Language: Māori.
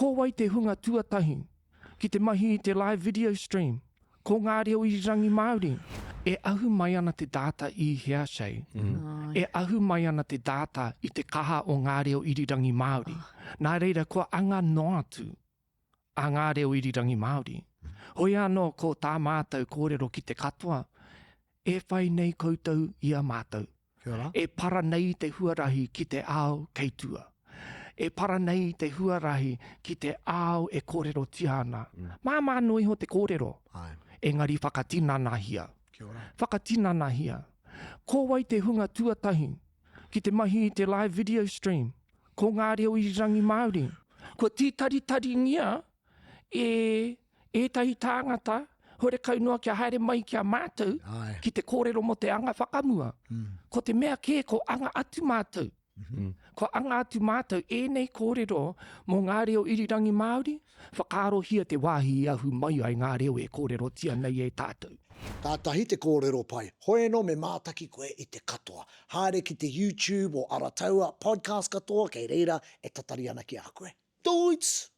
Ko wai te hunga tuatahi, ki te mahi i te live video stream, ko ngā reo irirangi Māori, e ahu mai ana te data i Hearsay. E ahu mai ana te data i te kaha o ngā reo irirangi Māori. Nā reira, kua anga no atu a ngā reo irirangi Māori. Hoi anō ko tā mātou kōrero ki te katoa, e whai nei koutou i a mātou. E para nei te huarahi ki te ao keitua. E para nei te huarahi ki te ao e kōrero tiana. Māmā noi ho te kōrero. Engari whakatinanahia. Whakatinanahia. Ko wai te hunga tuatahi, ki te mahi i te live video stream, ko ngā reo irirangi Māori. Ko tītaritari ngia, e tahi tāngata, hore kaunua kia haere mai kia mātou, ki te kōrero mo te anga whakamua. Ko te mea kē, ko anga atu mātou. Ko anga atu mātou, e nei kōrero mo ngā reo irirangi Māori, whakaarohia te wāhi i ahu mai ai ngā reo e kōrero tia nei e tātou. Tātahi te kōrero pai. Hoi no me mātaki koe i te katoa. Haere ki te YouTube o Arataua podcast katoa, kei reira e tatari ana ki a koe. Dudes!